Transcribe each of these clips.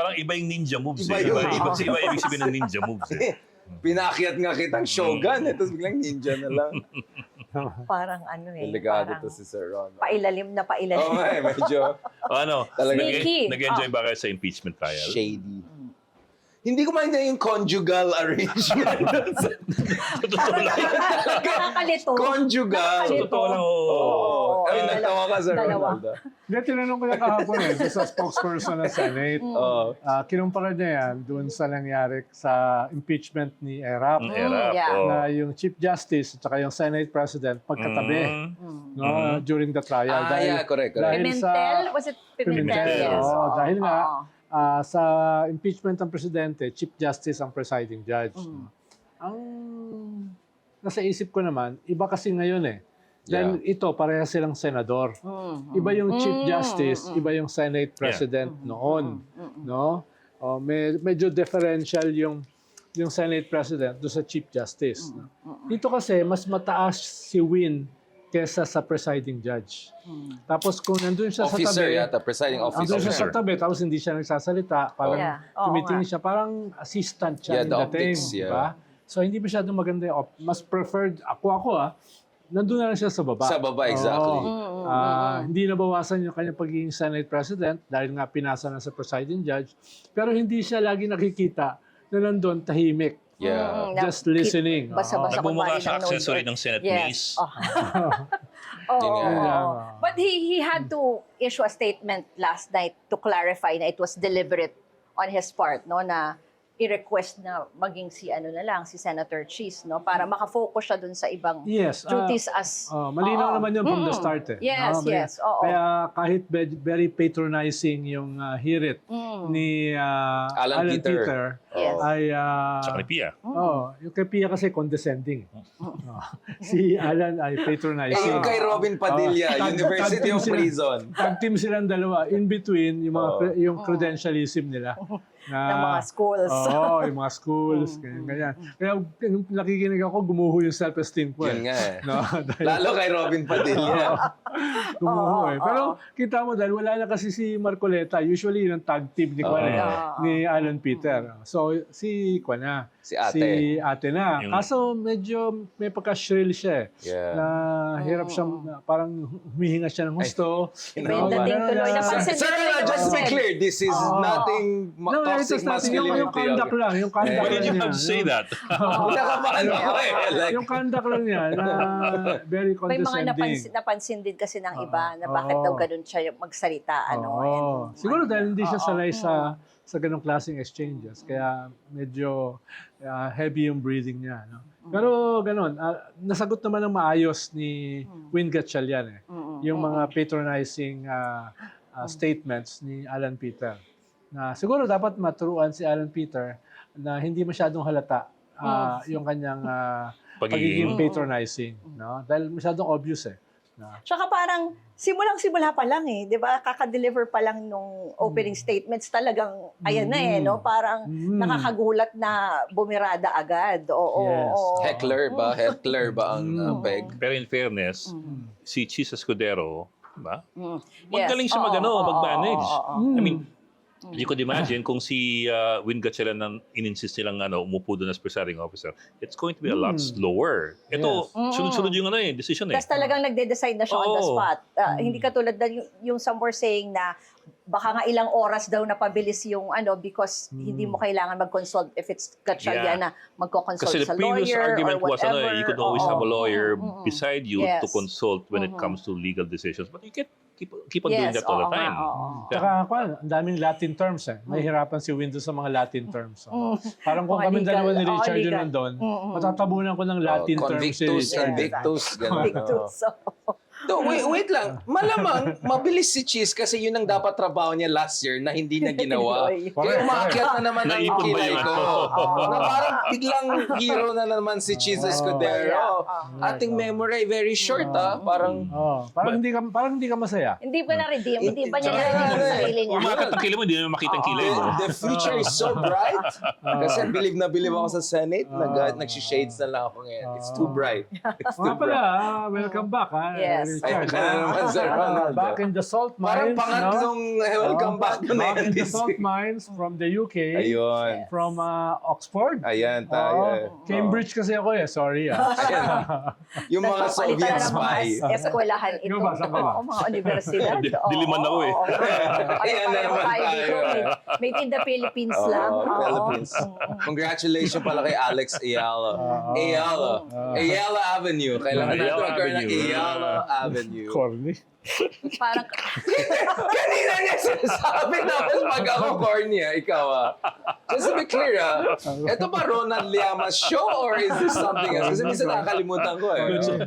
parang iba yung ninja moves. Iba eh. yun. Iba ibig sabihin ng ninja moves. Eh. Pinakyat nga kitang shogun, tapos biglang ninja na lang. Parang ano eh. Delikado parang to si Sir Ron. pailalim na pailalim. Oo nga medyo Talaga, Sneaky. nag-enjoy ba kayo sa impeachment trial? shady. Hindi ko maintindihan yung conjugal arrangement. Totoo lang. Nakakalito. Conjugal. Nakakalito. Totoo lang, oo. Oo. Ay, nagtawa ka, Sir Dalawa. Ronaldo. Hindi, tinanong ko na kahapon sa spokesperson ng Senate. Oo. Kinumpara niya yan doon sa nangyari sa impeachment ni Erap. Erap, yeah. oo. Na yung Chief Justice at saka yung Senate President pagkatabi no, during the trial. Yeah, correct. dahil Pimentel? Was it Pimentel? Pimentel. Yes. Oo, dahil nga, Oo. sa impeachment ng Presidente, Chief Justice ang presiding judge. Ang nasa isip ko naman, iba kasi ngayon eh. Dahil ito, pareha silang senador. Iba yung Chief Justice, iba yung Senate President noon. No? Medyo differential yung Senate President doon sa Chief Justice. No? Dito kasi, mas mataas si Win kesa sa presiding judge. Tapos kung nandun siya Officer sa tabi, yata, presiding nandun officer. siya sa tabi, tapos hindi siya nagsasalita, parang Yeah. Oo tumitingin nga. siya, parang assistant siya Yeah, in the the thing. optics, yeah. Diba? So hindi masyadong maganda yung mas preferred, ako nandun na lang siya sa baba. Sa baba, exactly. Hindi nabawasan yung kanyang pagiging Senate President dahil nga pinasa na sa presiding judge. Pero hindi siya lagi nakikita na nandun tahimik. Yeah. Just listening. Basa-basa Nagmumukha kunwari siya ng accessory nose. ng Senate Yes. police. Oo. Yun nga. Oo. But he had to issue a statement last night to clarify na it was deliberate on his part, no, na i-request na maging si Senator Cheese, no, para makafocus siya dun sa ibang Yes. duties as Malinaw naman yun from the start eh. Yes, yes. Oo. Kaya kahit very patronizing yung hirit ni Alan Alan Peter. Peter, Yes. ay Tsaka ni Pia. yung kay Pia kasi condescending. Si Alan ay patronizing. Yung kay Robin Padilla, University of Prison. Tag team silang dalawa. In between, yung mga yung credentialism nila. ng mga schools. Oo, yung mga schools, ganyan. Kaya nung nakikinig ako, gumuho yung self-esteem ko. Yun nga eh. No, dahil Lalo kay Robin Padilla. gumuho eh. Pero kita mo dahil wala na kasi si Marcoleta. Usually yun ang tag team ni Alan Peter. So si Si ate. ate na. Kaso medyo may pagka-shrill siya eh. Yeah. Na hirap siyang parang humihinga siya ng gusto. May dating tuloy. Napansin Sir, ko rin just to be naman. clear, this is nothing toxic masculinity. Yung conduct lang. Yung conduct Why did you lang have to niya. say that? Nakamaan ako eh. Like, Yung conduct lang niya na very May mga condescending. napansin din kasi ng iba na bakit daw ganun siya magsalita. Siguro dahil hindi siya sanay sa ganong klaseng exchanges. Kaya medyo heavy yung breathing niya. No? Pero ganon, nasagot naman ng maayos ni Win Gatchalian eh. Yung mga patronizing statements ni Alan Peter. Na siguro dapat maturuan si Alan Peter na hindi masyadong halata yung kanyang pagiging patronizing. No? Dahil masyadong obvious eh. Tsaka parang simulang-simula pa lang eh, 'di ba? Kaka-deliver pa lang nung opening statements talagang ayan na eh, no? Parang nakakagulat na bumirada agad. Oo. Yes. Oo. Heckler ba ang peg? Pero in fairness, si Cheese Escudero, ba? Yes. Magaling siya Oo, mag-manage. oo. I mean, you could imagine kung si Win Gatchalian nang in-insist nilang umupo doon as presiding officer, it's going to be a lot slower. Ito, sunod-sunod yung decision eh. Tapos talagang nagde-decide na siya on the Oo. spot. Hindi katulad na yung some were saying na baka nga ilang oras daw napabilis yung because hindi mo kailangan mag-consult if it's Gatchalian na magko-consult Kasi the sa previous lawyer argument or was whatever. you could always have a lawyer beside you Yes. to consult when it comes to legal decisions. But you can't keep on doing Yes, that all the oo nga, time. oo. Tsaka ang daming Latin terms eh. Mahirapan si Windows sa mga Latin terms. Parang kung Mga kami legal. dalawa ni Richard legal. yun nandun, matatabunan ko ng Latin terms si Convictus, Richard. invictus, gano'n. Victus. So, No, wait lang. Malamang, mabilis si Cheese kasi yun ang dapat trabaho niya last year na hindi niya ginawa. Kaya umakyat na naman ang Naipon ba kilay yun? ko. Na parang biglang hero na naman si Cheese Escudero. Ating memory very short Parang Parang hindi ka masaya. hindi ba na-redeem? Hindi ba niya Tsaka na-redeem ang sarili niya? Umakat ang kilay mo, hindi na makita ang kilay mo. the future is so bright. Kasi believe na believe ako sa Senate. Nag-shades na lang ako ngayon. It's too bright. It's too Mga pala, bright. welcome back. Yes. Richard. Ayan na naman, Sir Ronald. Back in the salt Parang mines. pangatlong welcome back na Back in the NDC. salt mines from the UK. Ayun. From Oxford. Ayan Oo. tayo. Cambridge kasi ako sorry. Ayan. Yung mga Soviet Nagpapalitan na ng mga spy. eskwelahan ito. Ikaw ba, saan ka ba? Oo, mga universidad. Diliman ako eh. Ayan na naman tayo. Made in the Philippines lang. Oh, Oo. Philippines. Congratulations pala kay Alex Ayala. Ayala Avenue. Kailangan natin Ayala magkaroon ng Avenue. Ayala Avenue. Corny. Parang, Kanina niya sinasabi tapos pag ako corny ikaw Just to be clear ito ba Ronald Llamas show or is this something else? Kasi minsan nakakalimutan ko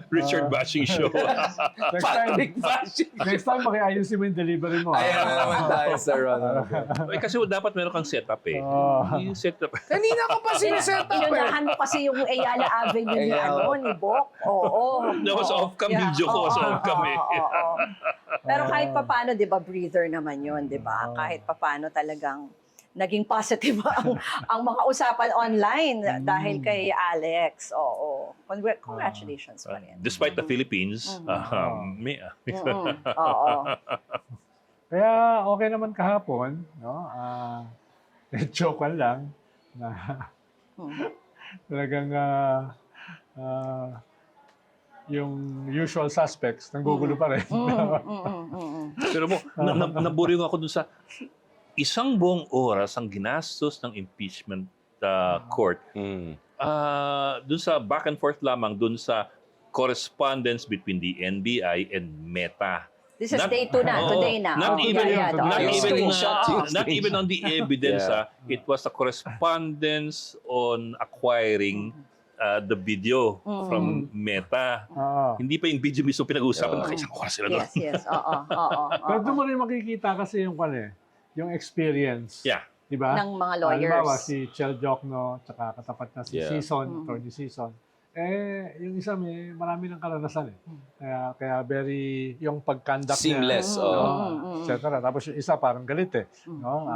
Richard bashing show. Next time, Patrick bashing. next time makiayusin mo yung delivery mo. Ayan na naman tayo sa Ronald. Kasi dapat meron kang setup eh. Yung setup. Kanina ko pa siniset up inunahan mo kasi yung Ayala Avenue ni, Ayala. ni Bok. Oo. That was off-cam video ko. Was off-cam eh. Pero kahit papano, di ba, breather naman yun, di ba? Kahit papano talagang naging positive ang mga usapan online dahil kay Alex. Oo. Congratulations pa rin. Despite the Philippines, Oo. Kaya okay naman kahapon, no? Joke lang na talagang yung usual suspects nanggugulo pa rin. Pero mo, naburyong ako dun sa isang buong oras ang ginastos ng impeachment court. Dun sa back and forth lamang, dun sa correspondence between the NBI and Meta. This is day 2 na, today na. Not Screenshot. even on the evidence. It was a correspondence on acquiring the video from Meta. Hindi pa yung video mismo pinag-uusapan. Isang oras sila doon. Yes. Oo. Pero doon mo rin makikita kasi yung experience. Yeah. Diba? Ng mga lawyers. Halimbawa, si Chel Jokno, tsaka katapat na si Season, Attorney Season. Yung isa marami ng karanasan Kaya very, yung pag-conduct Seamless. et cetera. Tapos yung isa parang galit no?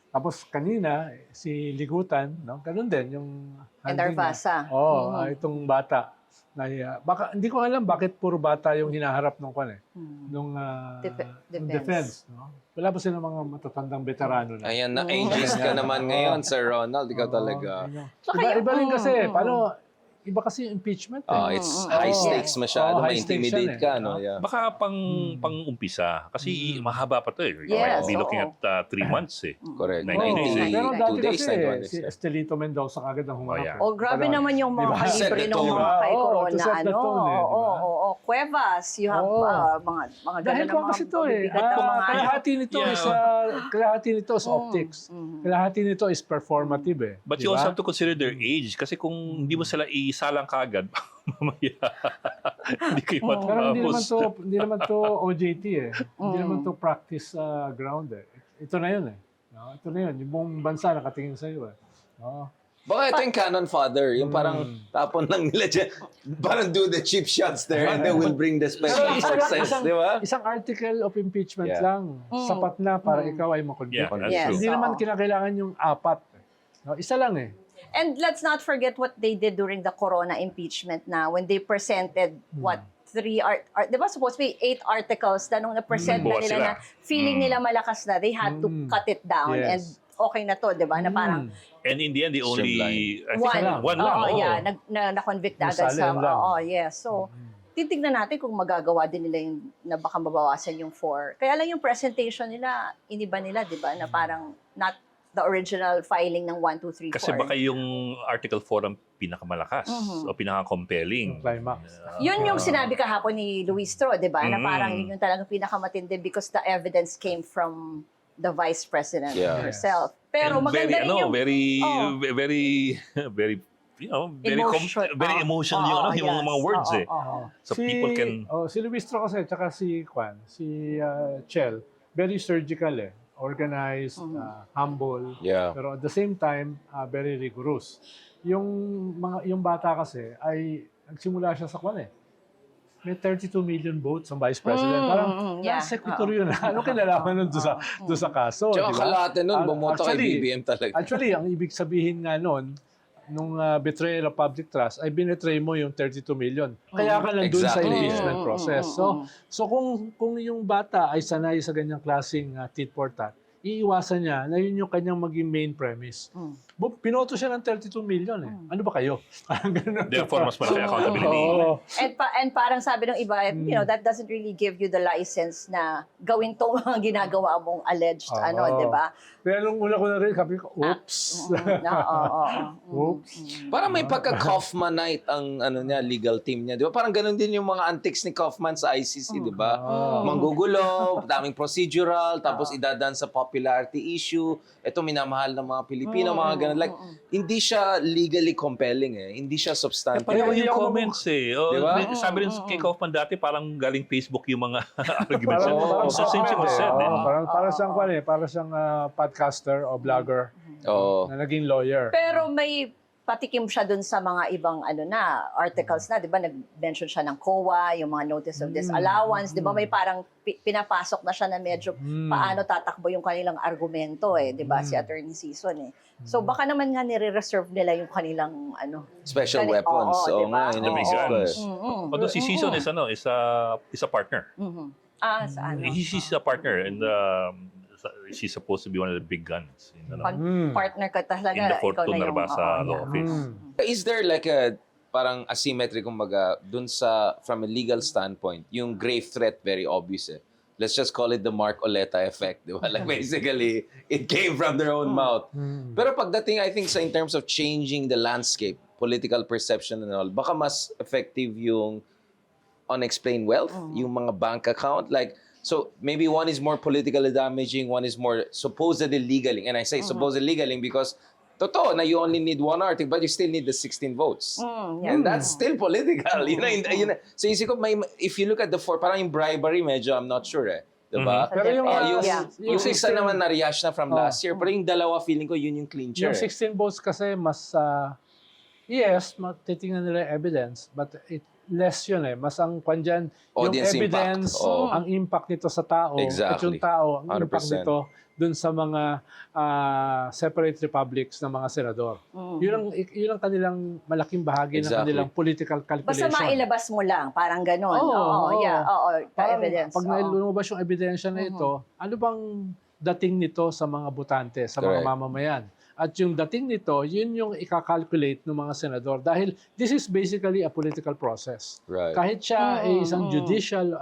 Tapos kanina, si Ligutan, no? Ganun din, yung Endarvasa. itong bata. Baka, hindi ko alam bakit puro bata yung hinaharap nung nung defense. No? Wala ba silang mga matatandang veterano na? Ayan na, ageist ka naman ngayon, Sir Ronald. Ikaw talaga. Iba rin kasi, iba kasi yung impeachment. It's high stakes masyado. high stakes Ma-intimidate yan ka, no? Yeah. Baka pang-umpisa. Kasi mahaba pa to eh. Yes, We'll be looking at 3 months eh. Correct. 90 days. Pero 92 dati days, kasi, 91 days. si Estelito Mendoza kagad ang humarap. Oh, grabe naman yung mga Set kalibre the ng tone. mga kay Oo, Corona. to set the tone Oo. Cuevas, you have mga Dahil ganun ko na kasi to mabibigat na mga kalahati nito is optics. Kalahati nito is performative But you also have to consider their age. Kasi kung hindi mo sila isalang kagad, mamaya hindi kayo Pero matapos. hindi naman to OJT Hindi naman to practice ground Ito na yun No? Ito na yun. Yung buong bansa nakatingin sa iyo No? Baka ito yung cannon fodder. Yung parang tapon lang nila dyan. Parang do the cheap shots there and then we'll bring the special forces. Di ba? Isang article of impeachment lang. Sapat na para ikaw ay makonvict. Yeah, that's Yes. true. Hindi naman kinakailangan yung 4 No? Isa lang And let's not forget what they did during the Corona impeachment na when they presented di ba supposed to be 8 articles na nung na-present na Bukas nila sila. na feeling nila malakas na, they had to cut it down Yes. and okay na to, di ba? Na parang And in the end, the only... I think one lang. Oo, oo. yeah, na-convict na agad sa... Nasalin lang. yes. So, titignan natin kung magagawa din nila yung na baka mabawasan yung 4. Kaya lang yung presentation nila, iniba nila, di ba? Na parang not the original filing ng 1, 2, 3, 4. Kasi baka yung Article 4 ang pinakamalakas o pinaka-compelling. Climax. Yun yung sinabi kahapon ni Luis Tro, di ba? Na parang yun yung talagang pinakamatindi because the evidence came from the Vice President herself. Pero And maganda rin yung... very, very emotional yung mga words So people can... si Luis Tro kasi, tsaka si Chel, very surgical organized, humble, pero at the same time, very rigorous. Yung bata kasi ay nagsimula siya sa may 32 million votes ang Vice President. Parang secretary yun. Ano kinalaman nun doon sa kaso? Tsaka diba? kalahati nun, bumoto kay BBM talaga. Actually, ang ibig sabihin nga nun, nung betrayal of public trust ay binetray mo yung 32 million. Kaya ka nandun sa Exactly. impeachment process. So kung yung bata ay sanay sa ganyang klaseng tit for tat, iiwasan niya na yun yung kanyang maging main premise. Pinoto siya ng 32 million eh. Ano ba kayo? Parang ganun. Therefore, mas malaki accountability. Oo. And parang sabi ng iba, that doesn't really give you the license na gawin to mga ginagawa mong alleged, Oo. di ba? Pero nung una ko na rin, sabi ko, oops. Oops. Parang may pagka-Kaufmanite ang legal team niya, di ba? Parang ganun din yung mga antics ni Kaufman sa ICC, di ba? Manggugulo, daming procedural, tapos idadan sa popularity issue. Ito minamahal ng mga Pilipino, mga ganun. Like, hindi siya legally compelling eh. Hindi siya substantive. Pareho Hindi yung ako comments eh. Di ba? Sabi rin kay Kaufman dati, parang galing Facebook yung mga arguments. Parang So, since it was said, eh. Para siyang podcaster o vlogger Oo. na naging lawyer. Pero may patikim siya dun sa mga ibang articles na, di ba? Nag-mention siya ng COA, yung mga notice of disallowance, di ba? May parang pinapasok na siya na medyo paano tatakbo yung kanilang argumento di ba? Si Attorney Season So baka naman nga nire-reserve nila yung kanilang Special weapons. Oo, Oo diba? nga, The yun big ang guns. isip ko. Although si Season is a partner. Sa ano? He's a partner and she's supposed to be one of the big guns Pag partner ka talaga, in the ikaw Fortune na yung... Narbasa law office. Is there like a parang asymmetry kumbaga dun sa from a legal standpoint, yung grave threat very obvious eh. Let's just call it the Mark Oleta effect, di ba? Like basically, it came from their own mouth. Pero pagdating, I think, in terms of changing the landscape, political perception and all, baka mas effective yung unexplained wealth, yung mga bank account. Like, so maybe one is more politically damaging, one is more supposedly legaling. And I say supposedly legaling because totoo na you only need one article but you still need the 16 votes. And that's still political. So isip ko, if you look at the four, parang yung bribery, medyo I'm not sure Diba? Pero yung, yung isa naman na-rehash na from last year, pero yung dalawa feeling ko yun yung clincher. Yung 16 votes kasi mas, yes, titingnan nila yung evidence, but less yun Mas ang kwan dyan, yung Audience evidence, impact. Oh. ang impact nito sa tao, at Exactly. yung tao, ang impact 100%. nito dun sa mga separate republics ng mga senador. Yun ang kanilang malaking bahagi ng Exactly. kanilang political calculation. Basta mailabas mo lang, parang ganon. Oo. Parang evidence. pag lumabas yung ebidensya na ito, ano bang dating nito sa mga botante, sa mga Correct. mamamayan? At yung dating nito, yun yung ikakalculate ng mga senador. Dahil this is basically a political process. Right. Kahit siya ay isang judicial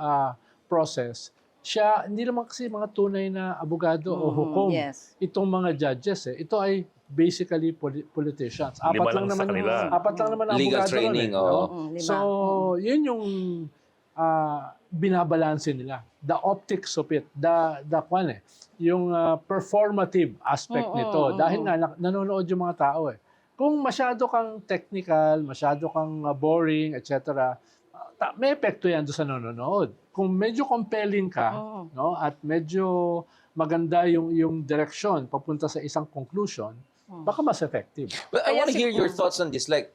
process, siya, hindi naman kasi mga tunay na abogado o hukom. Yes. Itong mga judges Ito ay basically politicians. Lima lang sa kanila. Apat lang naman ang Legal abogado training, no? oo. Lima. So, yun yung binabalanse nila. The optics of it, yung performative aspect nito. Dahil nga nanonood yung mga tao Kung masyado kang technical, masyado kang boring, etc., may epekto yan doon sa nanonood. Kung medyo compelling ka, no, at medyo maganda yung direction papunta sa isang conclusion, baka mas effective. But I want to hear your thoughts on this. Like,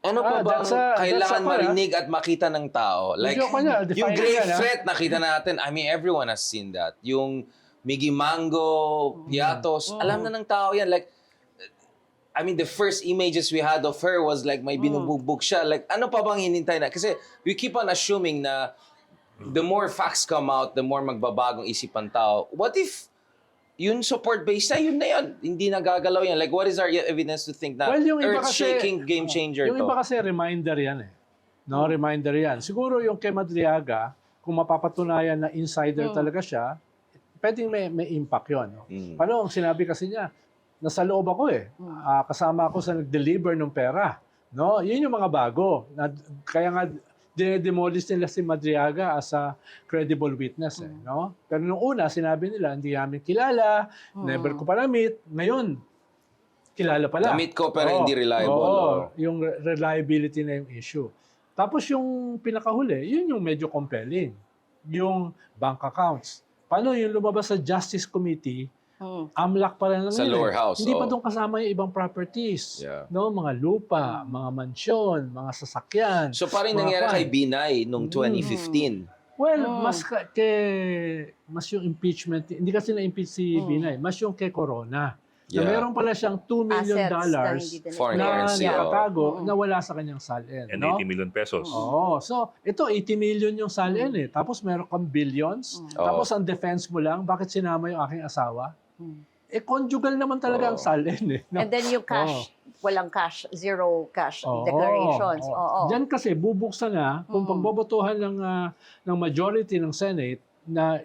ano pa bang kailangan marinig at makita ng tao? Like, yung grave threat, nakita natin. I mean, everyone has seen that. Yung Miggy Mango, Piatos, alam na ng tao yan. Like, I mean, the first images we had of her was like may binubugbog siya. Like, ano pa bang hinintay na? Kasi we keep on assuming na the more facts come out, the more magbabagong isipan tao. What if yun support base na yun? Hindi nagagalaw yan. Like, what is our evidence to think na earth-shaking game changer yung to? iba kasi reminder yan No, reminder yan. Siguro yung kay Madriaga, kung mapapatunayan na insider talaga siya, pwedeng may impact yun. No? Paano ang sinabi kasi niya? Nasa loob ako kasama ako sa nag-deliver ng pera. No? Yun yung mga bago. Kaya nga, dinedemolish nila si Madriaga as a credible witness. No? Pero nung una, sinabi nila, hindi namin kilala, never ko pa na-meet. Ngayon, kilala pala. Na-meet ko pero hindi reliable. Yung reliability na yung issue. Tapos yung pinakahuli, yun yung medyo compelling. Yung bank accounts. Paano yung lumabas sa Justice Committee, AMLAC pa rin lang Sa lower house. Hindi pa doon kasama yung ibang properties. Yeah. No, mga lupa, mga mansyon, mga sasakyan. So parang mga nangyari kwan. kay Binay nung 2015. Well, mas yung impeachment, hindi kasi na-impeach si Binay, mas yung kay Corona. Yeah. na meron pala siyang $2 million Assets na hindi Foreign na currency, nakatago oo. na wala sa kanyang salin. And No? 80 million pesos. Oo. So, ito 80 million yung salin eh. Tapos meron kang billions. Tapos ang defense mo lang, bakit sinama yung aking asawa? Eh, conjugal naman talaga ang salin eh. No? And then yung cash, walang cash, zero cash Oo, declarations. oo. Oo. Diyan kasi bubuksan na kung pagbobotohan ng majority ng Senate na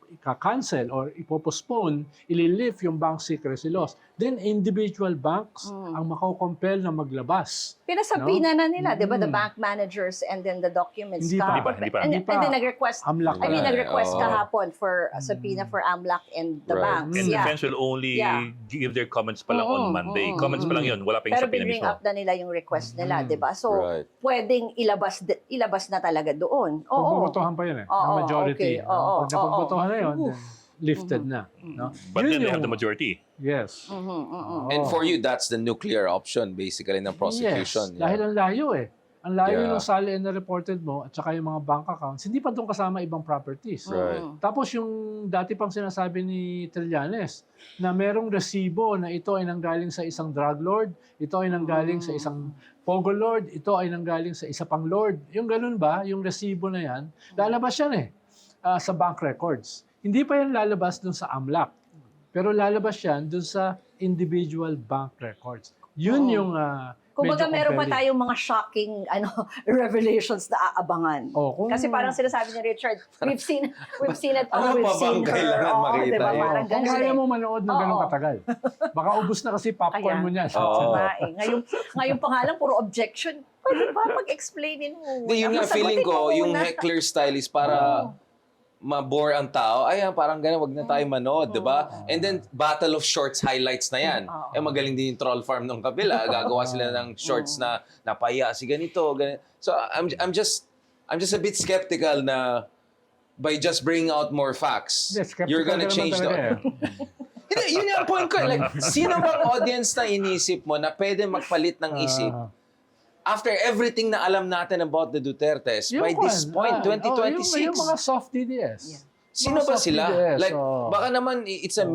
ika-cancel or ipopostpone, ililift yung bank secrecy laws. Then individual banks ang mako-compel na maglabas. Pinasabina na nila, di ba? The bank managers and then the documents. Hindi pa. kahapon. Hindi pa. And, Hindi pa. and then nag-request, AMLAC I mean, pa. nag-request Oo. kahapon for a subpoena for AMLAC and the Right. banks. And Yeah. defense will only Yeah. give their comments pa lang on Monday. Comments pa lang yun. Wala pa yung Pero subpoena bring mismo. up na nila yung request nila, di ba? So, Right. pwedeng ilabas na talaga doon. Oo. Pagbobotohan pa yun eh. Oo, ng majority. okay. Oo, Pag napagbotohan na yun, then lifted na. No? But Yun then they have yung- the majority. Yes. And for you, that's the nuclear option basically ng prosecution. Yes, dahil ang layo eh. Ang layo Yeah. ng salin na reported mo at saka yung mga bank accounts, hindi pa doon kasama ibang properties. Right. Tapos yung dati pang sinasabi ni Trillanes na merong resibo na ito ay nanggaling sa isang drug lord, ito ay nanggaling sa isang pogo lord, ito ay nanggaling sa isa pang lord. Yung ganun ba, yung resibo na yan, lalabas yan eh sa bank records. Hindi pa yan lalabas doon sa AMLAC. Pero lalabas yan doon sa individual bank records. Yun yung Kumbaga, medyo meron pa compelling. tayong mga shocking revelations na aabangan. Oh, kung- Kasi parang sinasabi ni Richard, we've seen it all, Ano we've pa bang seen her. kailangan Oo, makita diba? yun? Parang Kung ganun kaya eh. mo manood ng ganun Oo. katagal. Baka ubus na kasi popcorn Kaya, mo niyan. Oo. nga eh. Ngayon pa nga lang, puro objection. Pwede ba pag-explainin mo? Hindi, yun nga, feeling ko, yung heckler style is para ma-bore ang tao. Ayan, parang gano'n, wag na tayo manood, di ba? And then, Battle of Shorts highlights na yan. Eh, magaling din yung troll farm ng kabila. Gagawa sila ng shorts na napaya si ganito, ganito. So, I'm just a bit skeptical na by just bringing out more facts, Hindi, skeptical you're gonna ka naman change talaga the... Hindi, yun yung point ko. Like, sino bang audience na inisip mo na pwede magpalit ng isip after everything na alam natin about the Dutertes by this point, 2026? Yung mga soft DDS. Sino Mga ba soft sila? DDS, Like, baka naman it's a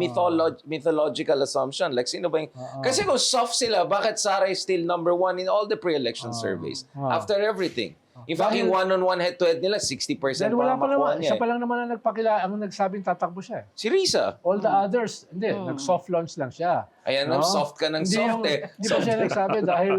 mythological assumption. Like, sino ba yung... Kasi kung soft sila, bakit Sara is still number one in all the pre-election surveys? After everything. In fact, yung one-on-one head-to-head nila, 60% Dahil pa wala ang pa makuha naman, niya. siya pa lang naman ang ang nagsabing tatakbo siya. Si Risa. All the others, hindi, nag-soft launch lang siya. Ayan, No? soft ka ng Hindi soft yung- eh. Hindi pa siya nagsabi dahil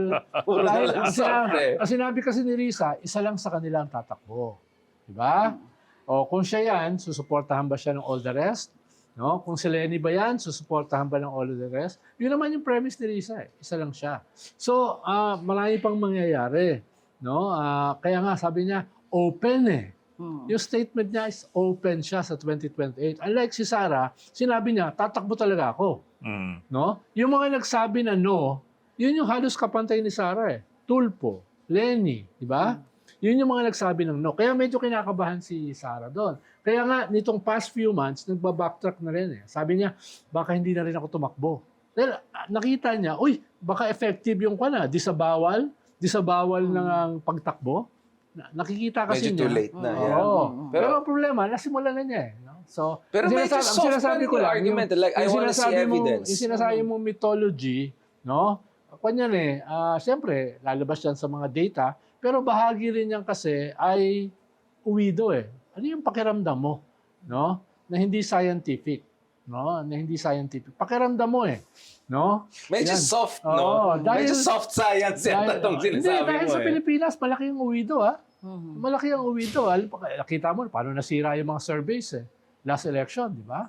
Puro na lang soft eh. ang sinabi kasi ni Risa, isa lang sa kanila ang tatakbo. Diba? O kung siya yan, susuportahan ba siya ng all the rest? No? Kung si Lenny ba yan, susuportahan ba ng all the rest? Yun naman yung premise ni Risa. Isa lang siya. So, marami pang mangyayari. No? Kaya nga, sabi niya, open eh. Yung statement niya is open siya sa 2028. Unlike si Sara, sinabi niya, tatakbo talaga ako. No? Yung mga nagsabi na no, yun yung halos kapantay ni Sara eh. Tulpo, Lenny, di ba? Yun yung mga nagsabi ng no. Kaya medyo kinakabahan si Sara doon. Kaya nga, nitong past few months, nagbabacktrack na rin eh. Sabi niya, baka hindi na rin ako tumakbo. Dahil nakita niya, uy, baka effective yung disabawal ng ang pagtakbo. Nakikita kasi Medyo niya. too late na. Yeah. Oo. Pero- Pero ang problema, nasimulan na niya eh. No? So, Pero ang medyo ang soft sinasabi pa rin yung argument. Like, I wanna see evidence. Yung sinasabi mong mythology, no? Kanyan eh, siyempre, lalabas yan sa mga data, pero bahagi rin yan kasi ay uwido eh. Ano yung pakiramdam mo? No? Na hindi scientific. No? Na hindi scientific. Pakiramdam mo eh. No? Medyo Yan. soft, Oo, no? dahil- Medyo soft science yan itong Hindi, sinasabi dahil mo sa eh. Pilipinas, malaki yung uwido Malaki ang uwido. Nakita mo paano nasira yung mga surveys eh. Last election, di ba?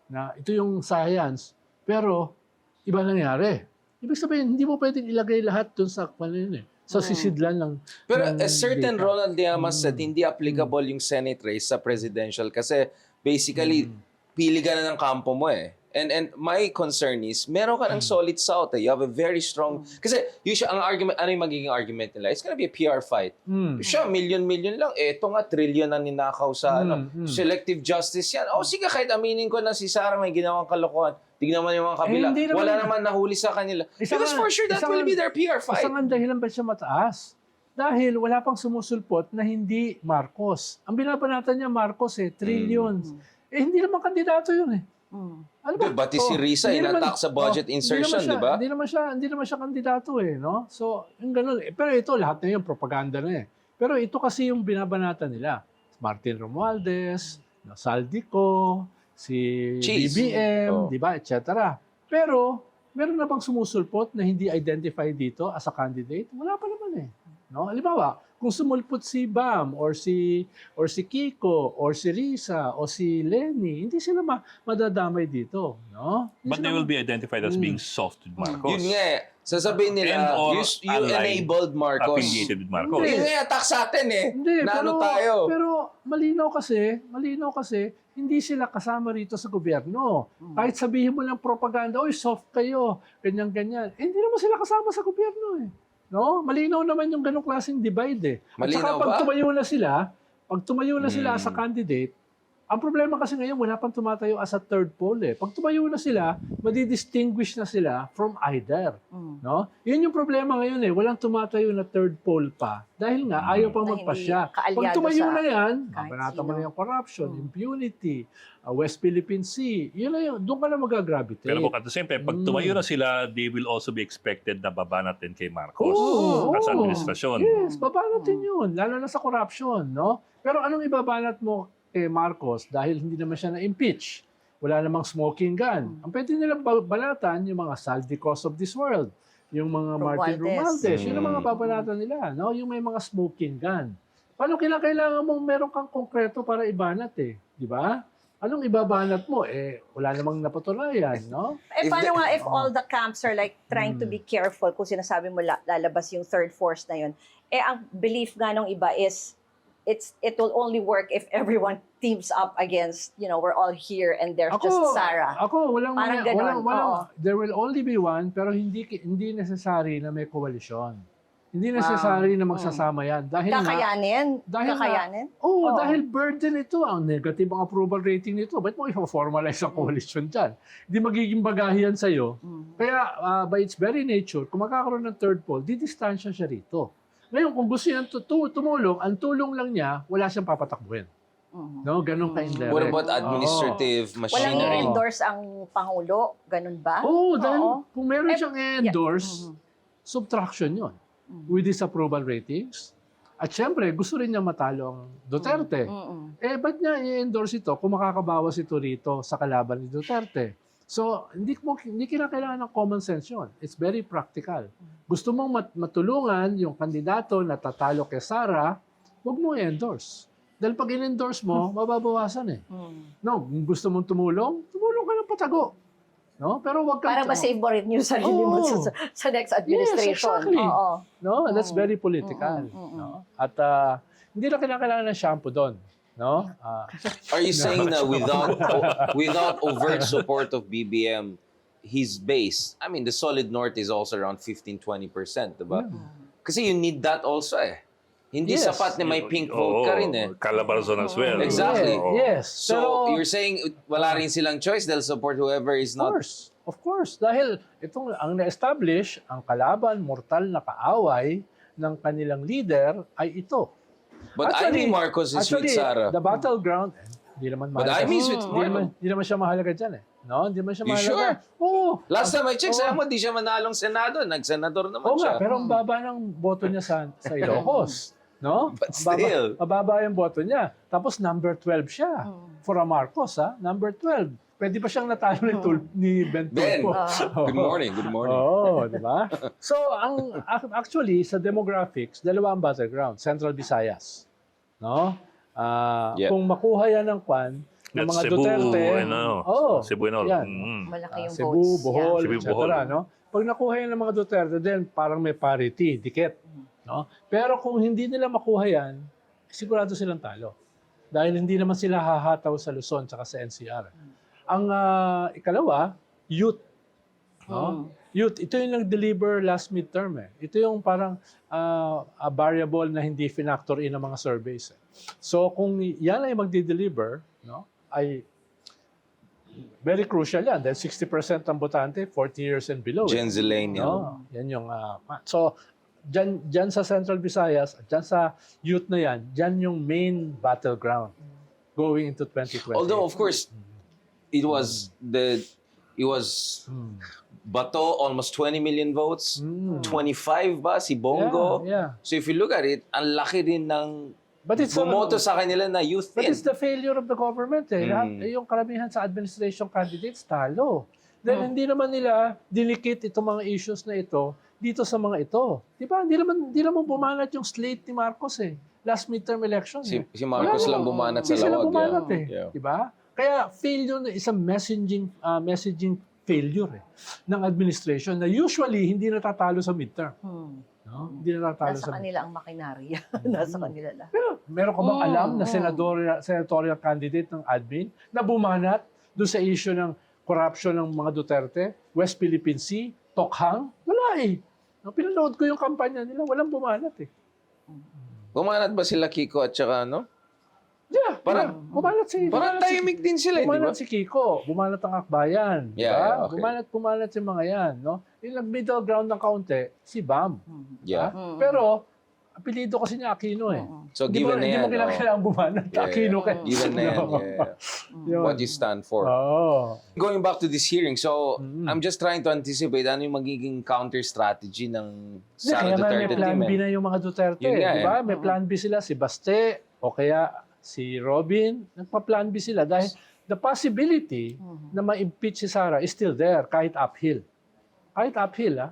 Na ito yung science. Pero, iba nangyari. Ibig sabihin, hindi mo pwedeng ilagay lahat dun sa yun eh. Sa sisidlan lang. Pero ng a certain data. Ronald Llamas said hindi applicable yung Senate race sa presidential kasi basically pili ka na ng kampo mo eh. And my concern is meron ka ng solid south eh. You have a very strong kasi usually ang argument ano yung magiging argument nila? It's gonna be a PR fight. Siya million lang. Eto nga trillion na ninakaw sa selective justice yan. O sige kahit aminin ko na si Sara may ginawang kalokohan. Tignan mo yung mga kabila. hindi naman- Wala naman nahuli sa kanila. Because for sure that will be their PR fight. Isang ang dahilan ba siya mataas? Dahil wala pang sumusulpot na hindi Marcos. Ang binabanatan niya Marcos trillions. Hindi naman kandidato yun eh. Ano Pati si Risa, hindi naman- inattack sa budget insertion, di ba? Hindi naman siya kandidato no? So, yung ganun. Pero ito, lahat na yun, propaganda na Pero ito kasi yung binabanatan nila. Martin Romualdez, Saldico, si Cheese. BBM, Oh. di ba, etc. Pero, meron na bang sumusulpot na hindi identified dito as a candidate? Wala pa naman No? Halimbawa, kung sumulpot si Bam or si Kiko or si Risa o si Lenny, hindi sila madadamay dito, no? Hindi But sila they will be identified as being soft with Marcos. Yun nga sasabihin nila, And or you allied, enabled Marcos. affiliated with Marcos. Yun nga, attack sa atin Hindi, Nano tayo. Pero malinaw kasi, hindi sila kasama rito sa gobyerno. Kahit sabihin mo lang propaganda, oy, soft kayo, ganyan-ganyan. Hindi naman sila kasama sa gobyerno No? Malinaw naman yung ganong klaseng divide At Malinaw saka pag ba? tumayo na sila as a candidate, ang problema kasi ngayon, wala pang tumatayo as a third pole Pag tumayo na sila, madidistinguish na sila from either. No? Yun yung problema ngayon Walang tumatayo na third pole pa. Dahil nga, ayaw pang Na hindi magpasya. Pag kaalyado tumayo sa na yan, kahit babanatan mo sino. na yung corruption, impunity, West Philippine Sea. Yun na yun. Doon ka na mag-gravitate. Pero at the same time, pag tumayo na sila, they will also be expected na babanat din kay Marcos Oo, as oo. administrasyon. Yes, babanat din yun. Lalo na sa corruption, no? Pero anong ibabanat mo kay Marcos dahil hindi naman siya na-impeach? Wala namang smoking gun. Ang pwede nilang banatan yung mga Saldicos of this world. Yung mga Martin Romualdez. Yun ang mga babanatan nila, no? Yung may mga smoking gun. Paano kailangan mong meron kang konkreto para ibanat Di ba? Anong ibabanat mo? Wala namang napatunayan, no? Paano nga if all the camps are like trying to be careful kung sinasabi mo lalabas yung third force na yun? Ang belief nga nung iba is it will only work if everyone teams up against, we're all here and there's just Sarah. Parang ganon, oo. There will only be one, pero hindi necessary na may koalisyon. Hindi necessary na magsasama yan. Dahil Kakayanin? dahil burden ito. Ang negative ang approval rating nito. Ba't mo i-formalize ang coalition dyan? Hindi magiging bagahe yan sa'yo. Kaya, by its very nature, kung magkakaroon ng third pole, didistansya siya rito. Ngayon, kung gusto niya tumulong, ang tulong lang niya, wala siyang papatakbuhin. No, ganun ka-indirect. What about administrative Walang machinery? i-endorse ang Pangulo? Ganun ba? Dahil kung meron siyang i-endorse, subtraction yun. With his approval ratings. At syempre, gusto rin niya matalo ang Duterte. Ba't niya i-endorse ito kung makakabawas ito rito sa kalaban ni Duterte? So, hindi kinakailangan ng common sense yun. It's very practical. Gusto mong matulungan yung kandidato na tatalo kay Sara, huwag mo i-endorse. Dahil pag in-endorse mo, mababawasan No, kung gusto mong tumulong ka ng patago. No? Pero wag kang... Para ma-save mo rin yung sarili mo sa next administration. Yes, exactly. Oo. No, that's very political. No? At hindi na kinakailangan ng shampoo doon. No? Are you saying that without overt support of BBM, his base, I mean, the solid north is also around 15-20%, diba? Kasi you need that also Hindi Yes. sapat na may pink vote ka rin Calabarzon as well. Exactly. Oo. Yes. So, Pero, you're saying wala rin silang choice, they'll support whoever is not... Of course. Dahil ang na-establish, ang kalaban, mortal na kaaway ng kanilang leader ay ito. But Amy Marcos is with Sara. The battleground, hindi naman But mahalaga. Amy is with Marcos. Hindi naman siya mahalaga dyan No? Hindi naman siya You mahalaga. sure? Oo. Last time I checked, sabi mo, di siya manalong Senado. Nag-senador naman Oo nga, siya. pero ang baba ng boto niya sa Ilocos. No? But still. Mababa yung boto niya. Tapos number 12 siya. For a Marcos, number 12. Pwede pa siyang natalo ni Ben Ben, Tulfo. good morning. Oo, di ba? So, actually, sa demographics, dalawa ang battleground. Central Visayas. No? Yep. Kung makuha yan ng kwan, ng mga Cebu, Duterte, Cebu and all. yan. Malaki yung Cebu, votes. Bohol, Cebu, etc. Bohol. No? Pag nakuha yan ng mga Duterte, then parang may parity, dikit. No? Pero kung hindi nila makuha yan, sigurado silang talo. Dahil hindi naman sila hahataw sa Luzon at sa NCR. Ang ikalawa, youth. No? Youth, ito yung nag-deliver last midterm. Ito yung parang a variable na hindi finactor in ng mga surveys. So kung yan ay magdi-deliver, no, ay very crucial yan. Dahil 60% ng botante, 40 years and below. Gen Zillennial. No? Yan yung... so, dyan sa Central Visayas, dyan sa youth na yan, dyan yung main battleground going into 2020. Although, of course, it was Bato almost 20 million votes. 25 ba si Bongo? Yeah. So if you look at it, ang laki din ng But it's bumoto sa kanila na youth But din. it's the failure of the government yung karamihan sa administration candidates talo. Then hindi naman nila delicate itong mga issues na ito dito sa mga ito. Di ba? Hindi naman bumanat yung slate ni Marcos Last midterm election. Si Marcos lang bumanat sa Hindi sila lawag. bumanat Yeah. Di ba? Kaya failure na isang messaging failure ng administration na usually hindi natatalo sa midterm. No? Hindi natatalo Nasa sa kanila ang makinarya. Nasa kanila lang. Pero meron ka bang alam na senatorial candidate ng admin na bumanat doon sa issue ng corruption ng mga Duterte, West Philippine Sea, Tokhang? Wala No, pinanood ko yung kampanya nila, walang bumanat Bumanat ba sila Kiko at saka ano? Yeah, bumanat Parang tahimik din sila, di ba? bumanat si Kiko, bumanat ang Akbayan, di Yeah, ba? yeah, okay. Bumanat si mga yan, no? Yung nag-middle ground ng kaunti, si Bam. Yeah. Pero, apelido kasi niya Aquino So given na Hindi yan. mo kailangan bumanat. Aquino ka. Given na yan. No. Yun. What you stand for. Going back to this hearing, so I'm just trying to anticipate ano yung magiging counter strategy ng Sara Kaya nga may Duterte plan team. B na yung mga Duterte. Yun nga Di ba? May plan B sila, si Baste, o kaya si Robin. Nagpa-plan B sila dahil the possibility na ma-impeach si Sara is still there kahit uphill. Kahit uphill,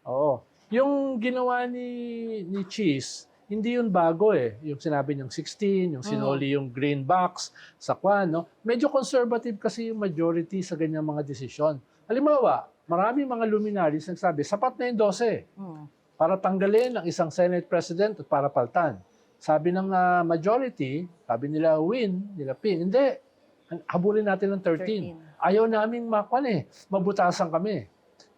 Oo. Yung ginawa ni Cheese, hindi yun bago Yung sinabi niyang 16, yung sinoli yung green box sa kwan, no? Medyo conservative kasi yung majority sa ganyang mga desisyon. Halimbawa, marami mga luminaries nagsabi, sapat na yung 12 para tanggalin ang isang Senate President at para paltan. Sabi ng majority, sabi nila win, nila pin. Hindi, habulin natin ng 13. Ayaw naming mabutasan kami.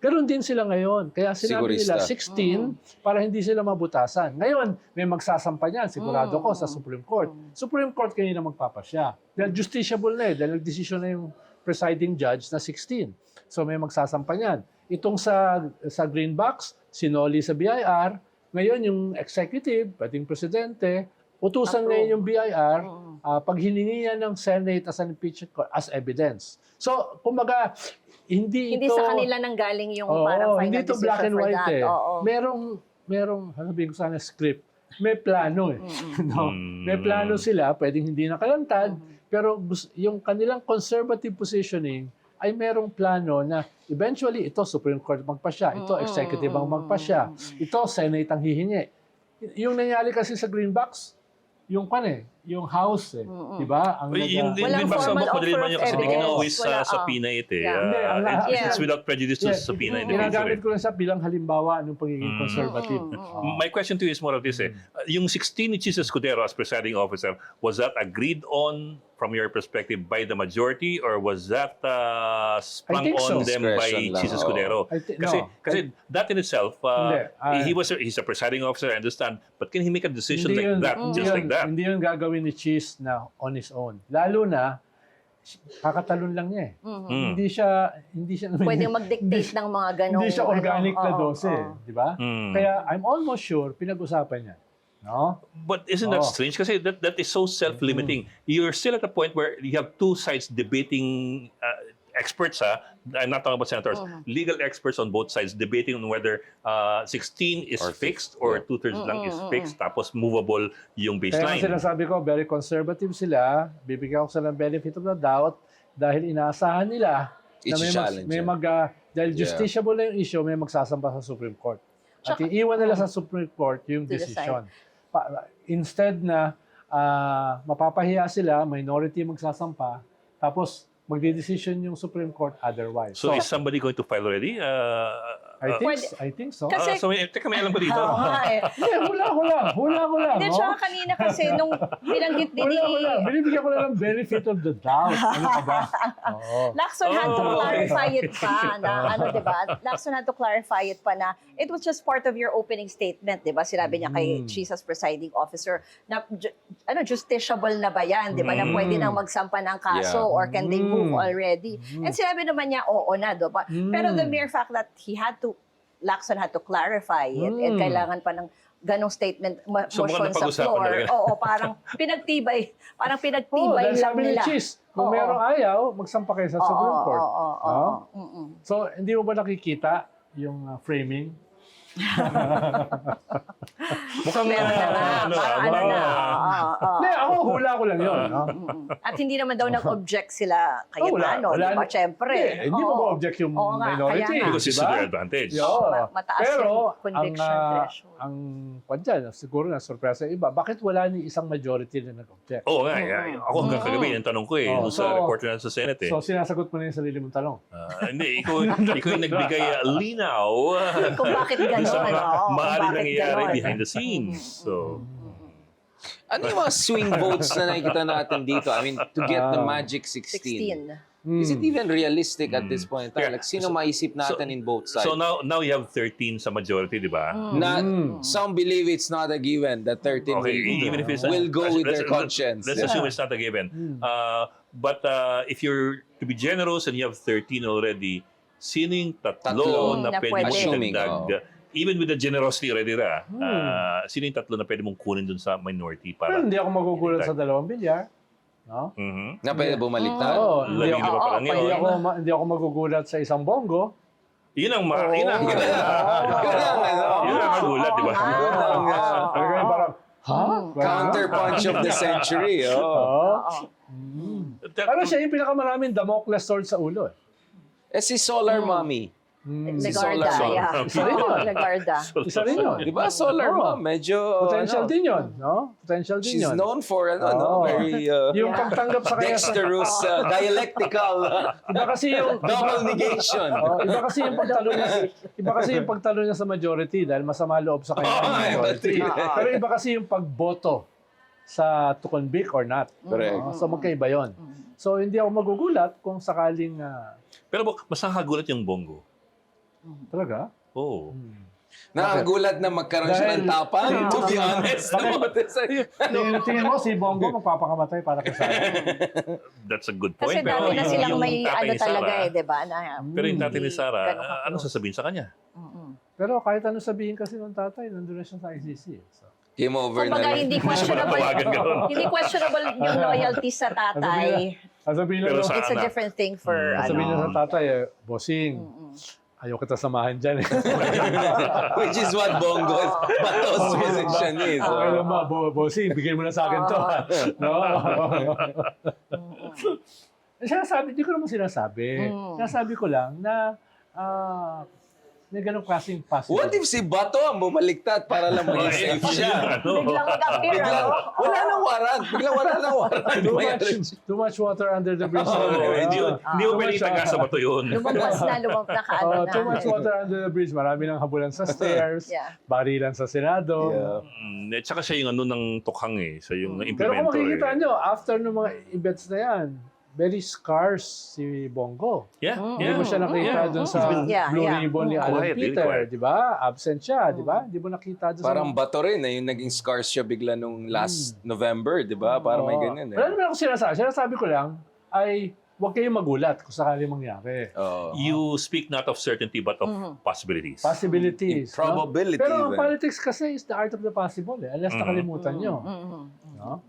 Ganon din sila ngayon. Kaya sinabi nila 16 para hindi sila mabutasan. Ngayon, may magsasampa niyan, sigurado ko, sa Supreme Court. Supreme Court kayo na magpapasya. Dahil justiciable na dahil nag-desisyon na yung presiding judge na 16. So may magsasampa niyan. Itong sa green box, sinoli sa BIR, ngayon yung executive, pwedeng presidente, utusan ngayon yung BIR, pag hiningi yan ng Senate as an impeachment court, as evidence. So, kumbaga, hindi sa kanila nang galing yung parang final hindi ito decision black and for white that. Oo. Merong, sabihin ko sana script, may plano no? May plano sila, pwedeng hindi nakalantad, pero yung kanilang conservative positioning ay merong plano na eventually ito Supreme Court magpasya, ito executive ang magpasya, ito Senate ang hihingi. Yung nangyari kasi sa green box, yung yung house di ba? Yung Walang basta formal madali offer man of yun kasi they can evidence. always Wala, subpoena it Yeah. It's without prejudice to subpoena Ginagamit individually. ko lang sa bilang halimbawa ng pagiging conservative. My question to you is more of this yung 16 ni Jesus Escudero as presiding officer, was that agreed on from your perspective by the majority or was that sprung think so. on them by Discretion lang, Jesus Escudero? Kasi that in itself, he's a presiding officer, I understand, but can he make a decision like that, just like that? Hindi yun gagawin ni Cheese na on his own. Lalo na, kakatalon lang niya Hindi siya Pwedeng mag-dictate ng mga ganong... Hindi siya organic na 12, di ba? Mm. Kaya I'm almost sure pinag-usapan niya. No? But isn't that strange? Kasi that is so self-limiting. You're still at a point where you have two sides debating experts, I'm not talking about senators, legal experts on both sides debating on whether 16 is fixed or 2/3 lang is fixed, tapos movable yung Kaya baseline. sinasabi ko, very conservative sila. Bibigyan ko sila ng benefit of the doubt dahil inaasahan nila na dahil justiciable na yung issue, may magsasampa sa Supreme Court. At iiwan nila sa Supreme Court yung decision. Instead na mapapahiya sila, minority magsasampa, tapos magde-decision yung Supreme Court otherwise. So is somebody going to file already? I think so. Kasi- Teka, may alam ko dito. Oo nga Hula ko lang. Hindi, tsaka kanina kasi nung binanggit din Wala. Binibigyan ko lang ng benefit of the doubt. Ano ka ba? Oo. Lacson had to clarify it pa na diba? Lacson had to clarify it pa na it was just part of your opening statement, diba? Sinabi niya kay Jesus presiding officer na justiciable na ba yan, diba? Na pwede nang magsampa ng kaso or can they move already? And sinabi naman niya, oo na, diba? Pero the mere fact that Lacson had to clarify it and kailangan pa ng ganong statement, So, motion mukhang sa napag-usapan floor. talaga. Oo, parang pinagtibay Dahil lang sabi ni nila. Cheese, kung Oo. merong ayaw, magsampa kayo sa Supreme Court. Oo. No? Mm-mm. So, hindi mo ba nakikita yung framing? Mukhang Meron na nga, ano, parang ano mukhang, na. Oo. Hindi, ako hula ko lang yun. No? Mm-mm. At hindi naman daw nag-object sila Oh, wala. Cayetano, di ba? Siyempre. Hindi Oo. ba-object yung Oo nga, minority? kaya nga. because it's to Diba? their advantage. Yo. Mataas Pero, yung conviction threshold. ang kwan dyan, siguro na surpresa yung iba, bakit wala ni isang majority na nag-object? Oo nga, ako hanggang kagabi, yung tanong ko Oh, doon sa so- reporter na sa Senate So, sinasagot mo na yung sarili mong tanong. Hindi, ikaw yung nagbigay linaw Kung bakit doon sa gano'n. mga Kung maaaring bakit nangyayari gano'n. behind the scenes. So, Ano yung mga swing votes na nakikita natin dito? I mean, to get the magic 16. 16. Is it even realistic at this point? Yeah. Like, sino maisip natin in both sides? so now you have 13 sa majority, di ba? Not, some believe it's not a given that 13 Okay, even if it's will go with their let's- conscience. Let's Yeah. assume it's not a given. But if you're to be generous and you have 13 already, sining tatlo Tatlo. na Na pwede pwede. mong Assuming, idagdag? Even with the generosity already sino yung tatlo na pwede mong kunin dun sa minority Pero para? hindi ako magugulat sa 2 bilyar. No? Mhm. Na pwede bumaliktad. Oo, hindi Labing lima pa lang pwede yun. na. hindi ako magugulat sa isang bongo. Yun ang yun ang Yun ang ano. yun ang magulat, di ba? Oo, Yun ang, oo, Talaga yung parang, ha? Counterpunch of the century. Oh. Oo. oo. Pero siya yung pinakamaraming Damocles sword sa ulo. Si Solar Mommy. Legarda, Solar. yeah. Isa rin yun. Oo, Legarda. Isa rin yun. Di ba? Solar Mom. Medyo... Potential ano, din yun. No? Potential din She's yun. known for, Oo. very Yung pagtanggap sa kanya sa... dexterous, dialectical, Iba kasi yung... double negation. Iba kasi yung pagtalo niya. Iba kasi yung pagtalo niya sa majority dahil masama loob sa kanya yung majority. Pero iba kasi yung pagboto sa to convict or not. Correct. So magkaiba yun. So hindi ako magugulat kung sakaling Pero mas nakagulat yung bongo. talaga. Oh. Nakagulat na magkaroon siya ng Dahil- tapang, to be honest. Tingin mo si Bongo magpapakamatay para kay Sara. That's a good point. Kasi dami na yung- silang yung may tatay ano ni Sarah, talaga di ba? Na, Pero yung tatay ni hindi Sarah, ganun ka ano close. sasabihin sa kanya? Pero kahit ano sabihin kasi ng tatay, nandun na siya sa ICC. So, Game over na Kumbaga, lang. hindi questionable. Tawagan ganun. Hindi questionable yung loyalty sa tatay. sabihin Pero na sa- It's a Sana. different thing for sabihin na ano. sa tatay, bossing, ayaw kita samahan dyan. Which is what Bongo's Bato's position is. Okay lang ba, bossing, bigyan mo na sa akin to. No? Sinasabi, di ko naman sinasabi. Sinasabi ko lang na may ganong klaseng possible. What if si Bato ang bumaliktad para lang maging safe siya? Biglang mag-appear, Biglang, ano? wala nang warrant. Biglang wala nang warrant. Too much water under the bridge. Hindi mo Too pwede much, itagasa ba ito yun? Lumabas na, nakaano na. too much water under the bridge. Marami nang habulan sa stairs. Yeah. Barilan sa Senado. At saka siya yung ano ng tukhang siya yung Pero kung implementer. makikita nyo, after ng mga events na yan, very scarce si Bongo. Yeah, Hindi mo siya nakita dun sa Yeah, Blue yeah. Ribbon ni Alan Quiet, really Peter, quiet. di ba? Absent siya, di ba? Hindi mo nakita dun Parang Bato rin yung naging scars siya bigla nung last November, di ba? Parang may ganyan Wala naman ako sinasabi. Sinasabi ko lang ay huwag kayong magulat kung sakali mangyari. Oh. You speak not of certainty but of possibilities. Possibilities. Probability No? Pero ang even. politics kasi is the art of the possible. Unless nakalimutan nyo. No?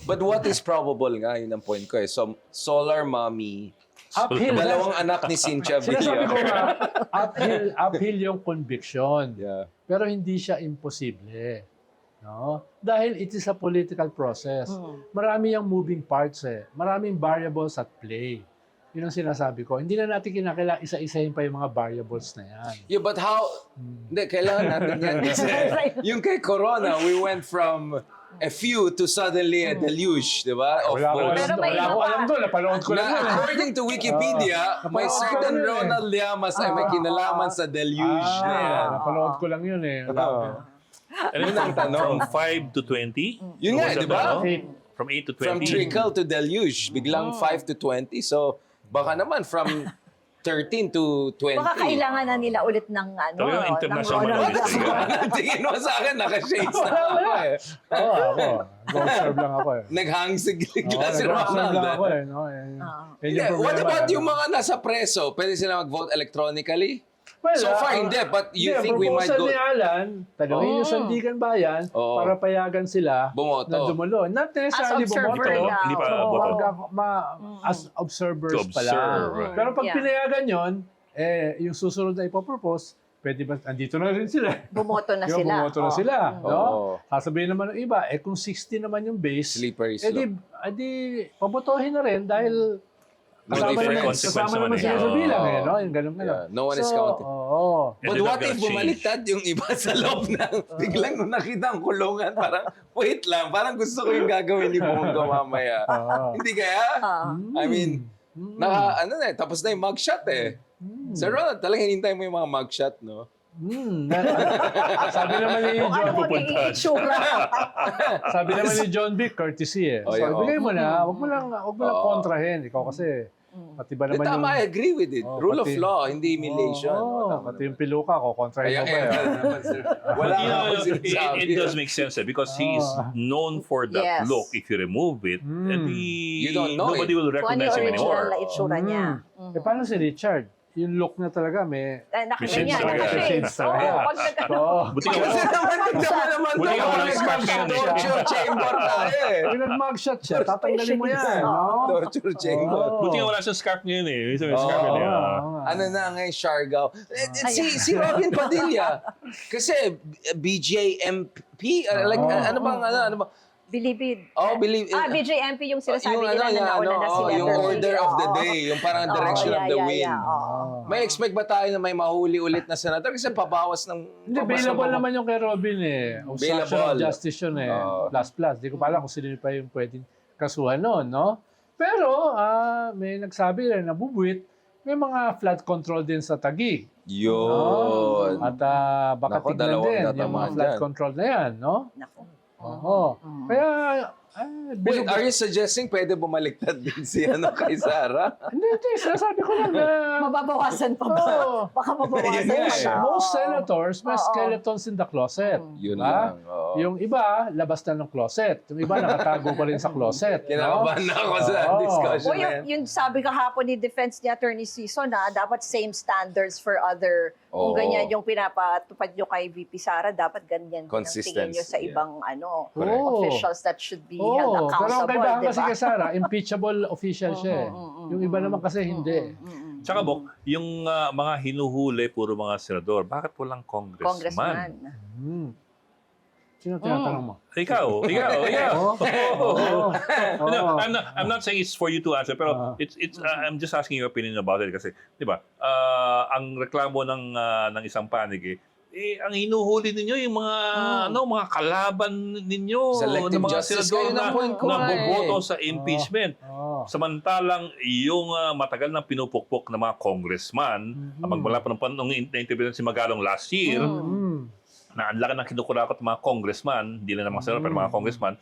But what is probable nga, yun ang point ko So, Solar Mommy, Uphill. dalawang anak ni Cynthia Sinasabi ko Villar. nga, uphill yung conviction. Yeah. Pero hindi siya imposible. No? Dahil it is a political process. Marami yung moving parts Maraming variables at play. Yun ang sinasabi ko. Hindi na natin kinakailangan isa-isahin pa yung mga variables na yan. Yeah, but how... Hindi, kailangan natin yan. Kasi yung kay Corona, we went from a few to suddenly a deluge, di ba? Of Wala ko votes. Pero may wala iba ko pa. alam doon. Napanood ko lang Na, yun. according to Wikipedia, may napanood ko certain yun Ronald Llamas ay may kinalaman sa deluge na yan. Napanood ko lang yun And then Yun ang tanong. from 5 to 20? Yun nga, Was that di ba? ano? From 8 to 20? From trickle to deluge, biglang 5 to 20. So, baka naman from 13 to 20. Baka kailangan na nila ulit ng ano, Talagang ng international Ronald. management. Tingin mo sa akin, naka-shades na ako eh. Oo, ako. Go-serve lang ako Naghangsig Oo, bigla si nag-observe lang ako Ronald. No? Yeah, what about yung mga nasa preso? Pwede sila mag-vote electronically? Well, So far, hindi. But you think we might proposal go... ni Alan, tanongin yung Sandigan Bayan Oo. para payagan sila Bumoto. na dumulo. Not necessarily As observer bumoto. lang. Hindi pa So, boto. as observers To pa lang. observe. Pero pag Yeah. pinayagan yon, yung susunod na ipopropose, pwede ba, andito na rin sila. Bumoto na Di ba, sila. bumoto na Oo. sila. No? Oo. Sasabihin naman ng iba, kung 60 naman yung base, Slippery edi pabotohin na rin dahil No kasama different naman, consequence kasama naman naman sila eh. sa bilang Oo. no? Yung ganun. Yeah, no one is So, counting. Oo. And But they're what not gonna if change. bumaliktad yung iba sa loob ng biglang nung nakita ang kulungan, parang, wait lang, parang gusto ko yung gagawin ni Bongo mamaya. Oo. Hindi kaya? I mean, tapos na yung mugshot eh. Sir Ronald, talagang hinintay mo yung mga mugshot, no? Sabi naman ni Kung ano John, magiging itsura. sabi naman ni John Vic, courtesy eh. Oh, So, yeah, ibigay mo na, wag mo lang kontrahin. Ikaw kasi, pati ba naman Tama, I agree with it. Rule of pati- law, hindi humiliation. Oo, pati yung piluka ko, kontrahin mo pa Kaya yun. naman, sir. Wala But, you nga know, akong sinasabi. it does make sense because he is known for that Yes. look. If you remove it, You don't know nobody it. will Kung ano recognize yung him original anymore. na itsura niya. Eh, paano si Richard? Yung look na talaga, may... Shades Nakaganyan. talaga. Shades talaga. Oo, pag nag- Oo. Buti nga Kasi wala. naman, tignan mo naman Buti nga daw, walang scarf ngayon eh. torture chamber tayo eh. Pag nag-mugshot siya, tatanggalin mo yan. No? Torture chamber. Buti nga wala siyang scarf ngayon eh. May scarf Oo. ngayon eh. Ano na ngayon, Siargao. Si Robin Padilla. Kasi BJMP, like, ano bang. Bilibid. Believe. BJMP yung sinasabi yung nila na nauna na sila. yung order of the day, yung parang direction of the wind. May expect ba tayo na may mahuli ulit na senator? Kasi pabawas ng... Hindi, available naman yung kay Robin eh. Obstruction Available. of justice yun eh. Plus. Di ko pa alam kung sino pa yung pwedeng kasuhan noon, no? Pero, may nagsabi rin na bubuit, may mga flood control din sa Taguig. Yun. At baka Nako, tignan dalawang din yung mga tatamaan flood dyan. control na yan, no? Nako. Oo. Kaya, Wait, are you suggesting pwede bumaliktad din si kay Sarah? Hindi, sinasabi ko lang na... Mababawasan pa ba? Oo. Baka mabawasan Yun pa nga siya. eh. Most senators may Oo. skeletons in the closet. Yun Diba? lang. oo. Yung iba, labas na ng closet. Yung iba, nakatago pa rin sa closet. Kinakabahan na ako sa Oo. discussion O na yan. yung sabi kahapon ni defense ni Attorney Sison na dapat same standards for other, kung Oo. ganyan yung pinapatupad nyo kay VP Sara, dapat ganyan din ang tingin nyo sa Consistency, ibang Correct. officials that should be held Oo, pero ang accountable, kaibahan di kasi ba? kay Sara, impeachable official siya. Yung iba naman kasi hindi. Tsaka Bok, yung mga hinuhuli, puro mga senador, bakit walang congressman? Congressman. Hmm. Sino tinatanong mo? Ikaw. Oo. Oo. No, I'm not saying it's for you to answer, pero I'm just asking your opinion about it kasi, di ba, ang reklamo ng isang panig ang hinuhuli ninyo yung mga mga kalaban ninyo Selective ng mga justice, senador kayo ng point ko na nga boboto eh. sa impeachment. Oo. Samantalang yung matagal nang pinupukpok ng mga congressman, magmula pa nung na-interview si Magalong last year, na ang laki ng kinukurakot ng mga congressman, hindi lang ng mga senador, pero mga congressman,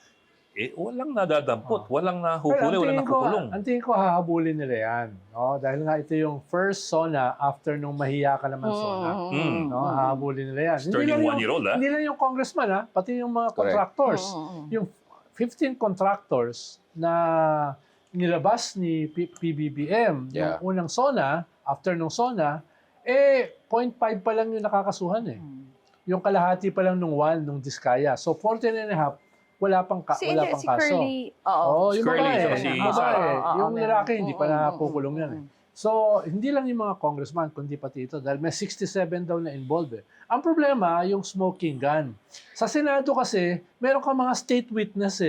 walang nadadampot, walang nahuhuli, walang nakukulong. Ang tingin ko hahabulin nila yan. No? Dahil nga ito yung first SONA after nung mahiya ka naman SONA. No? Hahabulin nila yan. Turning 1-year-old, Hindi lang yung congressman, pati yung mga contractors. Yung 15 contractors na nilabas ni PBBM yung unang SONA, after nung SONA, 0.5 pa lang yung nakakasuhan eh. Yung kalahati pa lang nung 1 nung Diskaya. So 14 and a half, wala pang kaso. Si Curly, Oo, yung Curly, babae. si Yung babae. Yung meron. lalaki, hindi pa nakukulong yan. So, hindi lang yung mga congressman, kundi pati ito. Dahil may 67 daw na involved. Ang problema, yung smoking gun. Sa Senado kasi, meron ka mga state witness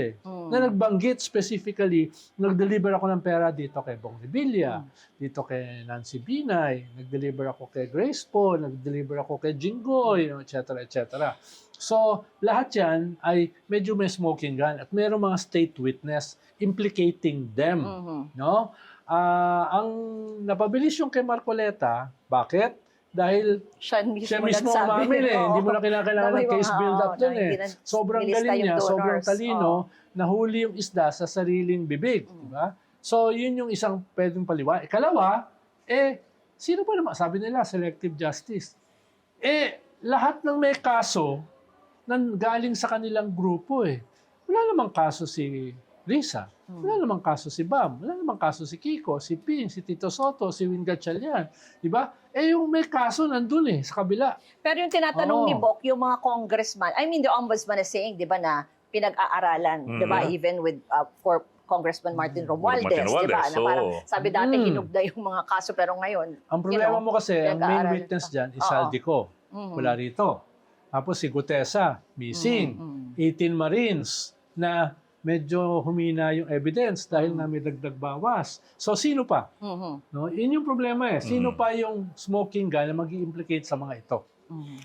na nagbanggit specifically, nag-deliver ako ng pera dito kay Bong Revilla, dito kay Nancy Binay, nag-deliver ako kay Grace Poe, nag-deliver ako kay Jinggoy, etc. etc. So, lahat yan ay medyo may smoking gun at mayroong mga state witness implicating them. No? Ang napabilis yung kay Marcoleta, bakit? Dahil siya siya mismo mismo nagsabi. umamin hindi mo na kailangan ng case build-up dun Sobrang galing niya, sobrang talino, nahuli yung isda sa sariling bibig. Diba? So, yun yung isang pwedeng paliwa. Ikalawa, sino pa naman? Sabi nila, selective justice. Lahat ng may kaso, galing sa kanilang grupo Wala namang kaso si Risa. Wala namang kaso si Bam, wala namang kaso si Kiko, si Ping, si Tito Soto, si Win Gatchalian. Di ba? Yung may kaso nandun sa kabila. Pero yung tinatanong Oo. ni Bok, yung mga congressman, I mean, the ombudsman is saying, di ba, na pinag-aaralan, di ba, even with for Congressman Martin Romualdez, Martin di ba? Romualdez, Na parang oo. sabi dati hinugda yung mga kaso, pero ngayon, Ang problema mo kasi, ang main pinag-aaralan witness pa. dyan is Oo. Saldico. Wala rito. Tapos si Gutesa, missing. 18 Marines na medyo humina yung evidence dahil nga may dagdag bawas. So sino pa? No? Yun yung problema Sino pa yung smoking gun na mag-i-implicate sa mga ito?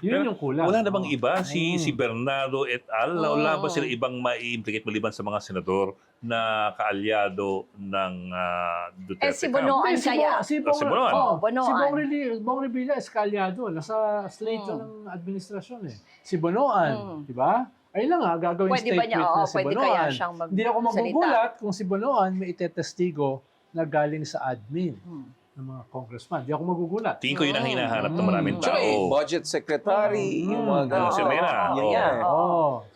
Yun yung kulang. Wala namang iba, si Bernardo et al. Wala ba sila ibang mai-implicate maliban sa mga senador na kaalyado ng Duterte si camp? Bonoan Hindi, kaya. Si Si Bonoan. Bonoan. Si Bong Revilla Escaliado, nasa slate ng administrasyon Si Bonoan, di ba? Ayun lang gagawin Pwede ba state niya? witness Oo, si pwede Bonoan. kaya siyang magsalita. Hindi ako magugulat kung si Bonoan may itetestigo na galing sa admin ng mga congressman. Hindi ako magugulat. Tingin ko yun ang hinahanap ng maraming Tsaka tao. budget secretary, yung mga ganun. Sila yan Yun yan.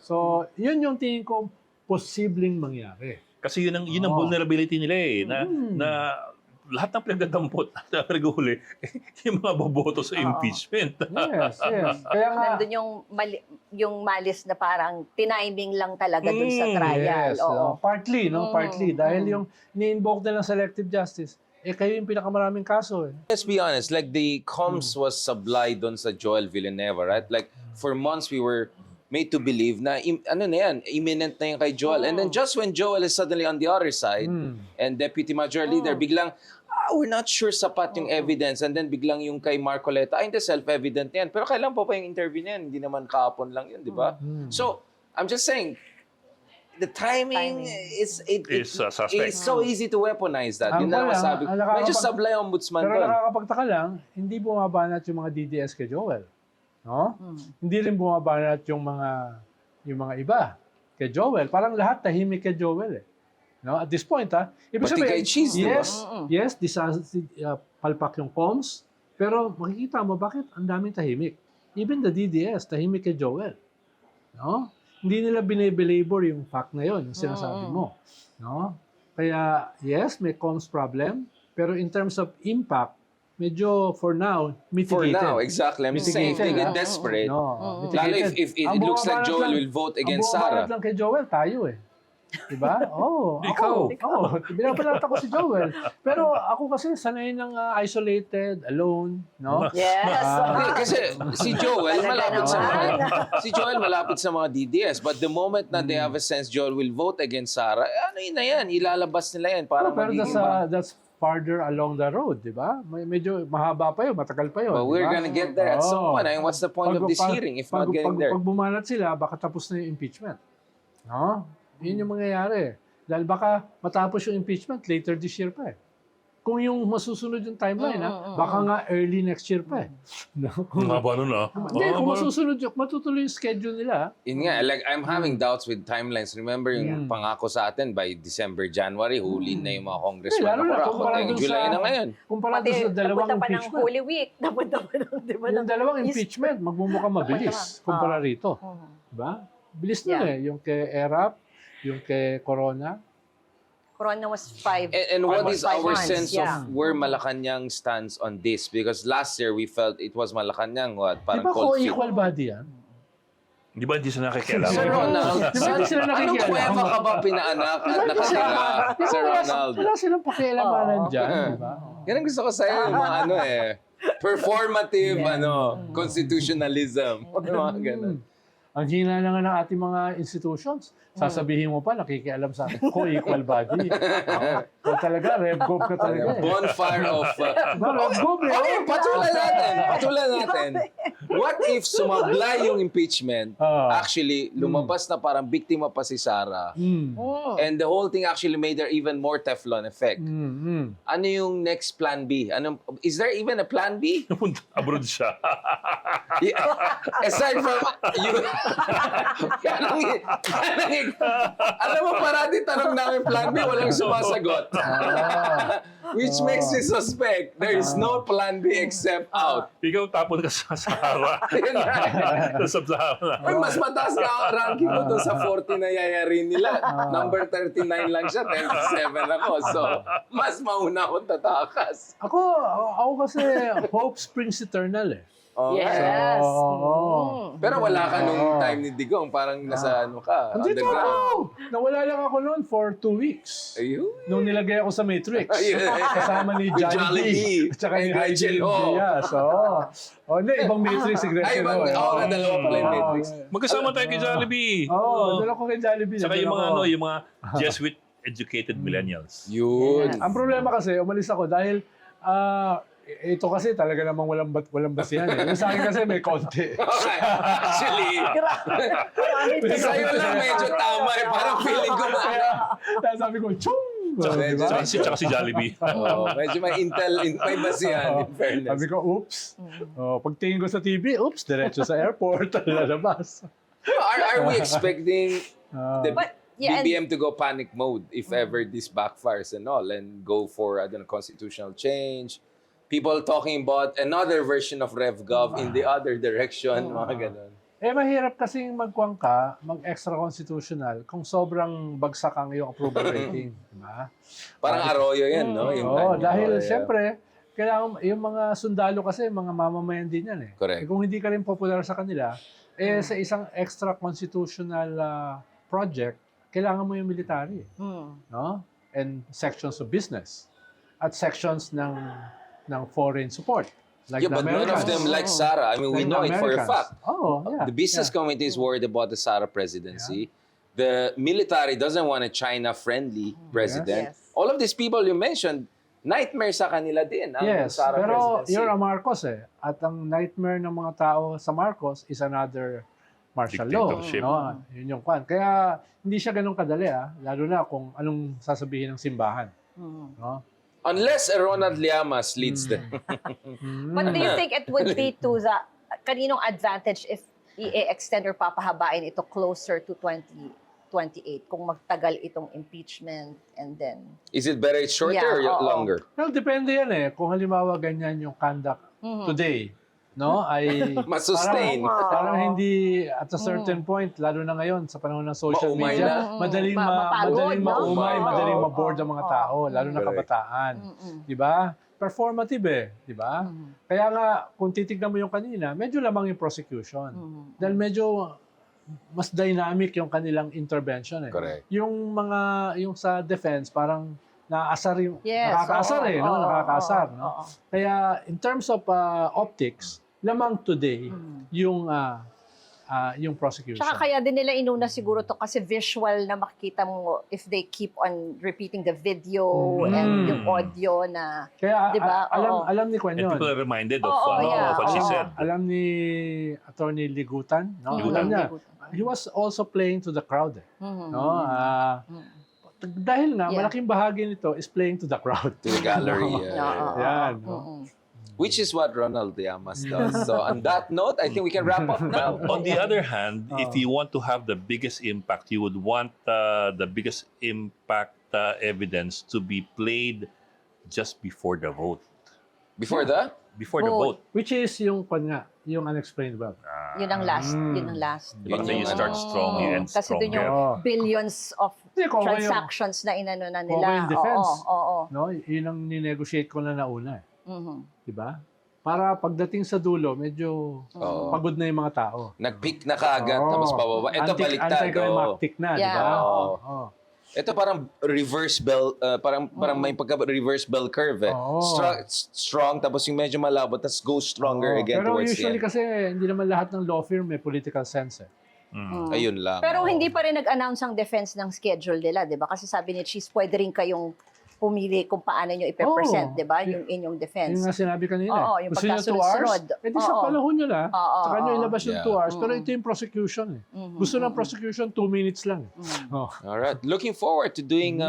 So, yun yung tingin ko posibleng mangyari. Kasi yun ang vulnerability nila na lahat ng pinagdadampot at naghuli, yung mga boboto sa impeachment. Yes. Kaya nga, Nandun yung malis na parang tiniming lang talaga dun sa trial. yes, Oo. partly, partly. Dahil yung ni-invoke na ng selective justice, kayo yung pinakamaraming kaso Let's be honest, like the comms was sublied on sa Joel Villanueva, right? Like for months we were made to believe na imminent na yung kay Joel. And then just when Joel is suddenly on the other side and Deputy Major Leader biglang we're not sure sapat yung evidence, and then biglang yung kay Marcoleta, hindi self-evident yan. Pero kailan pa yung interview niyan? Hindi naman kahapon lang yun, di ba? So, I'm just saying, the timing is suspect. it's so easy to weaponize that. Yun Ang na lang wala, masabi. ang nakakapag- Medyo sablay ang ombudsman Pero doon. nakakapagtaka lang, hindi bumabanat yung mga DDS kay Joel. No? Hindi rin bumabanat yung mga iba kay Joel. Parang lahat tahimik kay Joel No? At this point, ibig Pati kay Cheese, di ba? yes, palpak yung comms, pero makikita mo bakit ang daming tahimik. Even the DDS, tahimik kay Joel. No? Hindi nila binibelabor yung fact na yon, yung sinasabi mo. No? Kaya, yes, may comms problem, pero in terms of impact, medyo for now, For mitigated. now, exactly. I'm just saying, if they get Mitigated, desperate, No, lalo if it Ang looks like bumabanat Joel lang- will vote ang against bumabanat Sara. lang kay Joel, tayo Diba? Ikaw. Binabalata ko si Joel. Pero ako kasi sanay ng isolated, alone, no? Yes. Hindi, kasi si Joel Talaga malapit sa mga naman. si Joel malapit sa mga DDS, but the moment na they have a sense Joel will vote against Sara, yun na yan, ilalabas nila yan para Pero that's farther along the road, di ba? Medyo mahaba pa yun, matagal pa yun. But we're di ba? gonna get there at some Oo. point. I mean, what's the point of this hearing if not getting there? Pag bumanat sila, baka tapos na yung impeachment. No? Yun yung mangyayari. Dahil baka matapos yung impeachment later this year pa Kung yung masusunod yung timeline, baka nga early next year pa No? Mga ba nun Hindi, kung masusunod yung, matutuloy yung schedule nila. Yun nga, like I'm having doubts with timelines. Remember yung pangako sa atin by December, January, huli na yung mga congressmen Lalo na, na kumpara Ngayong dun July sa- na ngayon. Kumpara Pati, doon sa dalawang napunta pa ng impeachment. Holy Week. Napunta pa ng, di ba? Yung dalawang impeachment, magmumukhang mabilis kumpara rito. Oo. Diba? Bilis na Yung kay ERAP, yung kay Corona. Corona was 5. And what is Five our months, sense yeah. of where Malacanang stands on this? Because last year we felt it was Malacanang, Di parang ba cold feet. co-equal body yan? Di ba hindi sila nakikialam? Sir Ronald, Di ba hindi sila anong nakikialam? kuweba ka ba pinaanak at nakatira, Sir Ronald? Wala silang pakialamanan dyan, di ba? Yan ang gusto ko sa'yo, yung mga performative, constitutionalism. Mga ganun. Ang hina na nga ng ating mga institutions. Sasabihin mo pa, nakikialam sa co-equal body. So talaga, RevGov ka talaga Bonfire of... RevGov Okay, patulan natin. What if sumablay yung impeachment, actually, lumabas na parang biktima pa si Sara, and the whole thing actually made her even more Teflon effect. Ano yung next plan B? Is there even a plan B? Napunta abroad siya. Aside from you, alam mo, parati tanong namin plan B, walang sumasagot. Which makes me suspect there is no plan B except out. Ikaw tapon ka sa Sahara. Yun na. Sa Sahara. Ay, mas mataas nga ang ranking ko doon sa 40 na yayarin nila. Number 39 lang siya, 27 ako. So, mas mauna akong tatakas. Ako kasi, hope springs eternal eh. Okay. Yes. Pero wala ka nung time ni Digong, parang nasa ano ka, Andito underground. ako! Nawala lang ako noon for 2 weeks. Ayun. Nung nilagay ako sa Matrix. Ayun. Kasama ni With Jollibee. Jollibee. At saka ni And Gretchen Hygiene Ho. Diaz. Hindi, ibang Matrix si Gretchen Ay, ibang, Ho, eh. dalawa pala yung Matrix. Magkasama tayo kay Jollibee. Dala ko kay Jollibee. Saka Nandun yung mga, ako. yung mga Jesuit-educated millennials. Yun. Ang problema kasi, umalis ako dahil ito kasi talaga namang walang basihan eh. Yung sa akin kasi may konti. Okay. Actually, sa'yo lang medyo tama eh. Parang feeling ko na. Kaya sabi ko, chung! Medyo- Tsaka si Jollibee. Medyo may may basihan, in fairness. Sabi ko, oops. Pagtingin ko sa TV, oops, diretso sa airport, lalabas. Are we expecting the But, yeah, and- BBM to go panic mode if ever this backfires and all and go for, I don't know, constitutional change? People talking about another version of RevGov in the other direction, mga ganun. Mahirap kasing magkuwang ka, mag-extra constitutional kung sobrang bagsak ang iyong approval rating. Diba? Parang Arroyo yan, no? Yung Oo, kanya. dahil Yeah. siyempre, kailangan, yung mga sundalo kasi, mga mamamayan din yan eh. Correct. Kung hindi ka rin popular sa kanila, sa isang extra constitutional project, kailangan mo yung military. No? And sections of business. At sections ng foreign support. Like Yeah, the but none of Americans. them like Sara. I mean, we Like know the it for a Americans. fact. Oh, yeah. The business committee is worried about the Sara presidency. The military doesn't want a China-friendly president. Yes. All of these people you mentioned, nightmare sa kanila din ang Yes, Sara pero presidency. you're a Marcos eh. At ang nightmare ng mga tao sa Marcos is another martial law. Dictatorship. No? Yun yung kwan. Kaya hindi siya ganun kadali lalo na kung anong sasabihin ng simbahan. No? Unless Ronald Llamas leads them. But do you think it would be to the kaninong advantage if i-extend or papahabain ito closer to 2028 kung magtagal itong impeachment and then Is it better it's shorter or Yeah, oo. longer? Well, depende yan eh. Kung halimbawa ganyan yung conduct today, no? Ay Masustain. parang hindi at a certain point, lalo na ngayon sa panahon ng social Maumay media, na. madaling Mapagod, madaling no? maumay, Oo. madaling ma-board ang mga tao, lalo na Correct. kabataan. 'Di ba? Performative eh, 'di ba? Kaya nga kung titignan mo yung kanina, medyo lamang yung prosecution. Dahil medyo mas dynamic yung kanilang intervention eh. Correct. Yung sa defense parang naaasar yung yes, nakakaasar oo, eh, no? oo, Nakakaasar, oo, no? oo. Kaya in terms of optics, lamang today yung prosecution. Tsaka kaya din nila inuna siguro to kasi visual na makikita mo if they keep on repeating the video and yung audio na Kaya diba? Oo. alam ni Kwan And yun. people are reminded of, Oo, yeah. of what she Oo. said. Alam ni Attorney Ligutan, no? Ligutan. Alam niya, Ligutan. he was also playing to the crowd. No? Dahil nga, Yeah. malaking bahagi nito is playing to the crowd. To the gallery. Oo. Yan. No? Which is what Ronald Llamas does. So on that note, I think we can wrap up now. On the other hand, if you want to have the biggest impact, you would want the biggest impact evidence to be played just before the vote. Before the? Before the Vote. vote. Which is yung Kwan nga, yung unexplained wealth. Yun ang last. Yun ang last. Diba? So you Yung start strong, you end Kasi dun stronger. yung Oo. billions of Hindi, kung ako yung- transactions na inano na kung ako nila. yung defense. Oo. No? Yun ang ninegotiate ko na nauna. Mhm. Diba? Para pagdating sa dulo, medyo Oo. pagod na yung mga tao. Nag-peak na kaagad, Oo. tapos pababa. Ito baliktad. Anticlimactic na, Yeah. di ba? Oo. Oo. Ito parang reverse bell, parang may pagka-reverse bell curve eh. Oo. Strong, tapos yung medyo malabo, tapos go stronger Oo. again Pero towards the usually end. kasi hindi naman lahat ng law firm may political sense eh. Ayun lang. Pero Oo. hindi pa rin nag-announce ang defense ng schedule nila, di ba? Kasi sabi ni Cheese, pwede rin kayong pumili kung paano nyo ipe-present, Oo. di ba? Yung inyong defense. Yung nga sinabi kanina. Oo, yung Gusto nyo 2 hours? pagkasunod-sunod. Eh di sa Oo. panahon nyo na. Oo, Saka nyo oo. ilabas yung Yeah. 2 hours. Pero ito yung prosecution eh. Gusto ng prosecution 2 minutes lang. Oh. Alright. Looking forward to doing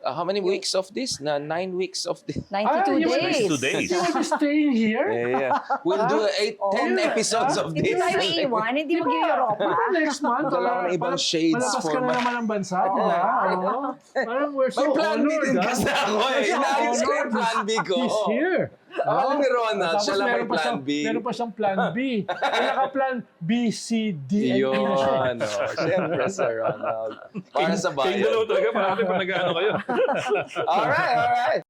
how many weeks of this? 9 weeks of this. 92 you will be- days. 92 days. You will be staying here? Yeah. We'll do 10 episodes of Hindi this. tayo iiwan, hindi Di ba? mag-Europa. Di ba next month? Dala ko ng ibang shades Palabas for ka na my- naman ng bansa, di ba? Oo. Parang we're so May plan B honored. din ah. kasi ako eh. We're so Inaayos ko yung honored. plan B ko. He's here. Alam ni Ronald, Tapos siya lang may meron pa plan siyang- B. Meron pa siyang plan B. Ay, naka-plan B, C, D, and E Yun. na siya. Siyempre, Sir Ronald. Para sa Kayong bayan. dalawa talaga, marami pa nag-ano kayo. Alright, alright.